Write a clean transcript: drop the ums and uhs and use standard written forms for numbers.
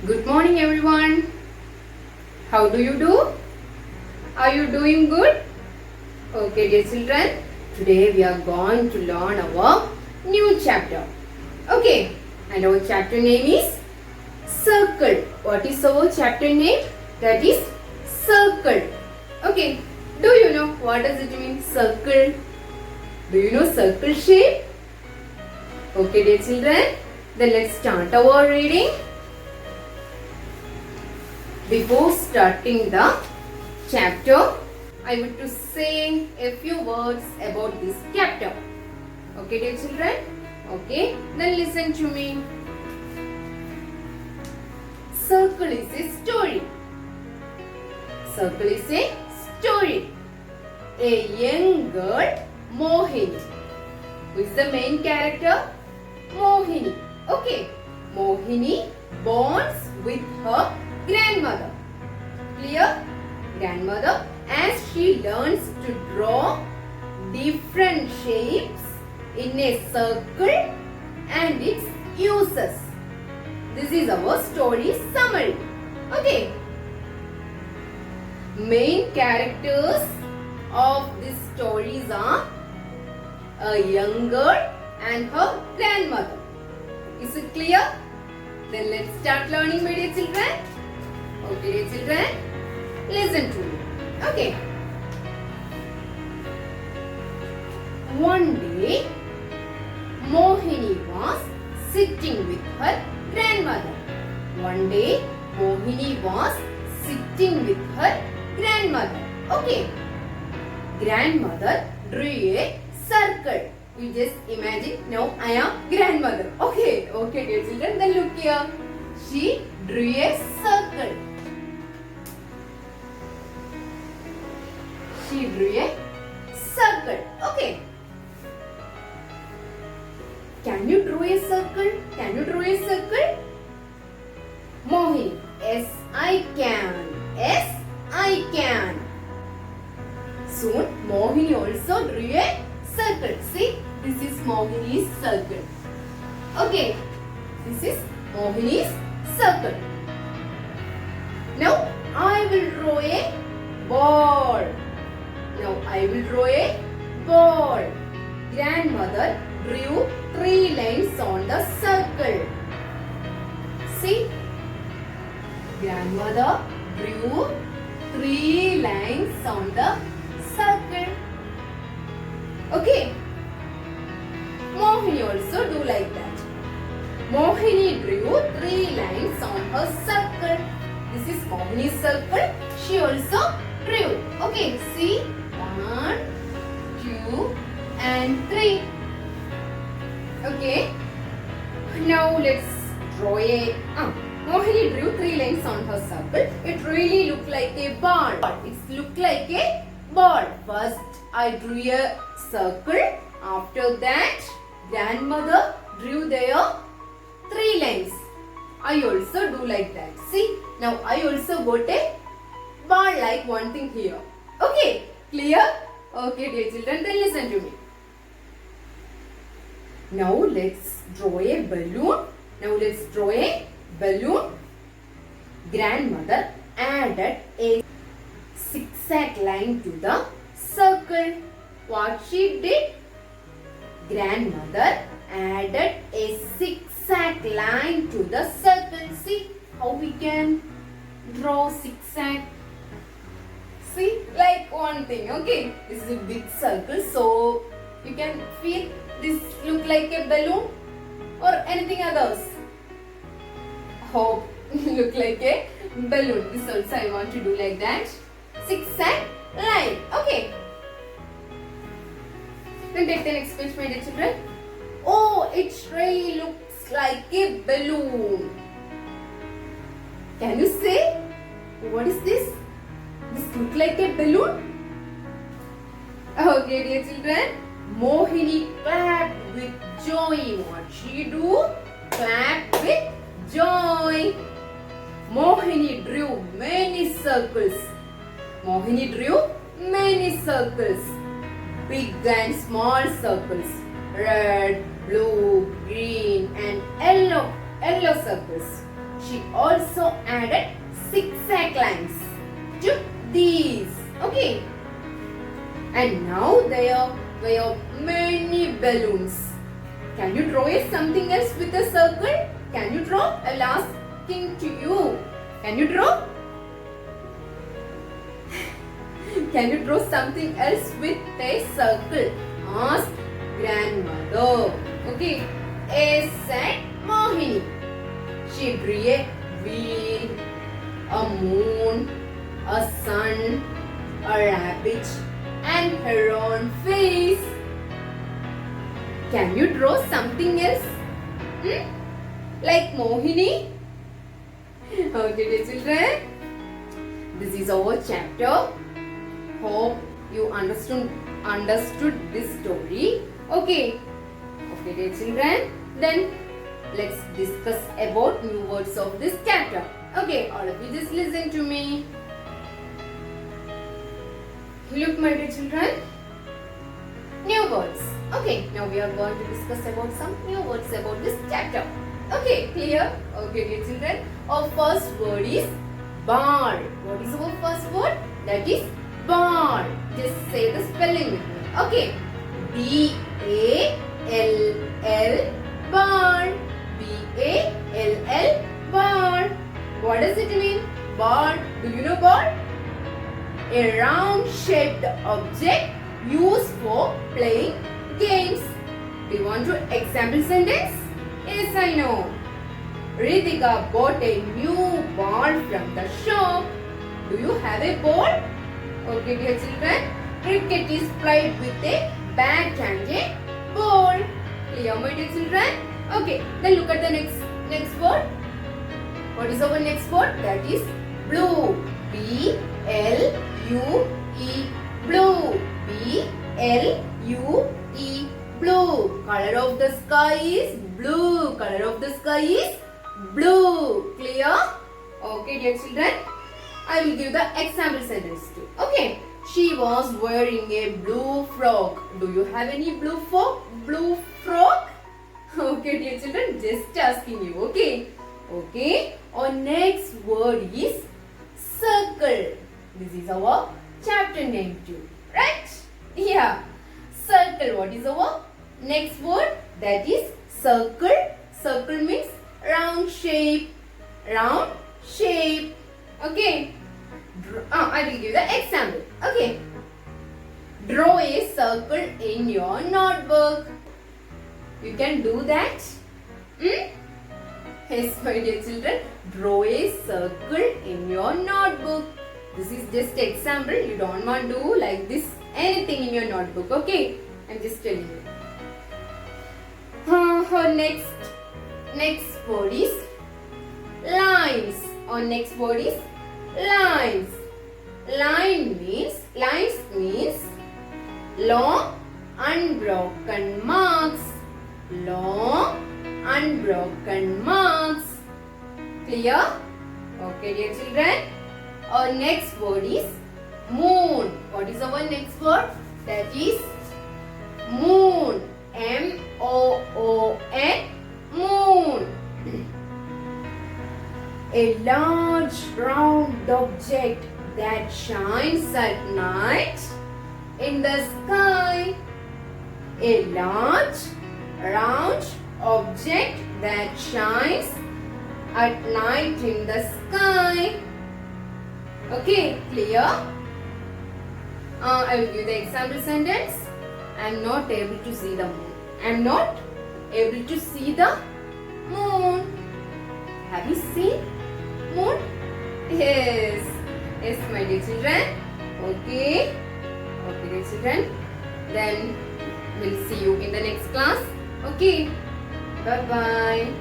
Good morning, everyone. How do you do? Are you doing good? Okay, dear children. Today we are going to learn our new chapter. Okay, and our chapter name is Circle. What is our chapter name? That is Circle. Okay, do you know what does it mean? Circle. Do you know circle shape? Okay, dear children. Then let's start our reading. Before starting the chapter, I want to say a few words about this chapter. Okay, dear children? Okay, then listen to me. Circle is a story. Circle is a story. A young girl, Mohini. Who is the main character? Mohini. Okay, Mohini bonds with her grandmother. Clear? Grandmother, as she learns to draw different shapes in a circle and its uses. This is our story summary. Okay. Main characters of this stories are a young girl and her grandmother. Is it clear? Then let's start learning, my dear children. Okay, dear children, listen to me. Okay. One day, Mohini was sitting with her grandmother. One day, Mohini was sitting with her grandmother. Okay. Grandmother drew a circle. You just imagine, now I am grandmother. Okay, okay, dear children, then look here. She drew a circle. She drew a circle. Okay. Can you draw a circle? Can you draw a circle? Mohini. Yes, I can. Yes, I can. Soon, Mohini also drew a circle. See, this is Mohini's circle. Okay. This is Mohini's circle. Now, I will draw a ball. Now I will draw a ball. Grandmother drew 3 lines on the circle. See? Grandmother drew 3 lines on the circle. Okay. Mohini also do like that. Mohini drew 3 lines on her circle. This is Mohini's circle. She also drew. Okay, see? 1, 2 and 3. Okay. Now let's draw a... Mohini drew 3 lines on her circle. It really looked like a ball. It looked like a ball. First I drew a circle. After that grandmother drew their 3 lines. I also do like that. See? Now I also got a ball like one thing here. Okay. Clear? Okay, dear children, then listen to me. Now let's draw a balloon. Now let's draw a balloon. Grandmother added a zigzag line to the circle. What she did? Grandmother added a zigzag line to the circle. See how we can draw zigzag. See, like one thing, okay? This is a big circle, so you can feel this look like a balloon or anything others. Hope look like a balloon. This also I want to do like that. Zigzag line, okay? Then take the next page, my dear children. Oh, it really looks like a balloon. Can you say? What is this? This looks like a balloon? Okay, dear children. Mohini clapped with joy. What she do? Clapped with joy. Mohini drew many circles. Mohini drew many circles. Big and small circles. Red, blue, green and yellow circles. she also added zigzag lines to these. Okay. And now there were many balloons. Can you draw something else with a circle? Can you draw? I will asking to you. Can you draw? Can you draw something else with a circle? Ask grandmother. Okay. A said Mohini. She drew a wheel, a moon, a sun, a rabbit, and her own face. Can you draw something else? Like Mohini? Okay, dear children. This is our chapter. Hope you understood this story. Okay. Okay, dear children. Then let's discuss about new words of this chapter. Okay, all of you just listen to me. Look, my dear children. New words. Okay, now we are going to discuss about some new words about this chapter. Okay, clear? Okay, dear children. Our first word is ball. What is our first word? That is ball. Just say the spelling with me. Okay. B-A-L-L ball. B-A-L-L ball. What does it mean? Ball. Do you know ball? A round shaped object used for playing games. Do you want to example sentence? Yes, I know. Ritika bought a new ball from the shop. Do you have a ball? Okay, dear children. Cricket is played with a bat and a ball. Clear, my dear children? Okay, then look at the next word. What is our next word? That is blue. B-L-U-E. Blue. B-L-U-E. Blue. Color of the sky is blue. Color of the sky is blue. Clear? Okay, dear children. I will give the example sentence too. Okay. She was wearing a blue frock. Do you have any blue frock? Okay, dear children. Just asking you. Okay. Okay. Our next word is circle. This is our chapter name too. Right? Yeah. Circle. What is our next word? That is circle. Circle means round shape. Round shape. Okay. I will give the example. Okay. Draw a circle in your notebook. You can do that. Yes, my dear children. Draw a circle in your notebook. This is just example. You don't want to do like this anything in your notebook. Okay. I'm just telling you. Our next word is lines. Our next word is lines. Lines means long unbroken marks. Long unbroken marks. Clear? Okay, dear children. Our next word is moon. What is our next word? That is moon. M-O-O-N. Moon. A large round object that shines at night in the sky. A large round object that shines at night in the sky. Okay, clear? I will give the example sentence. I am not able to see the moon. I am not able to see the moon. Have you seen moon? Yes. Yes, my dear children. Okay. Okay, dear children. Then we'll see you in the next class. Okay. Bye-bye.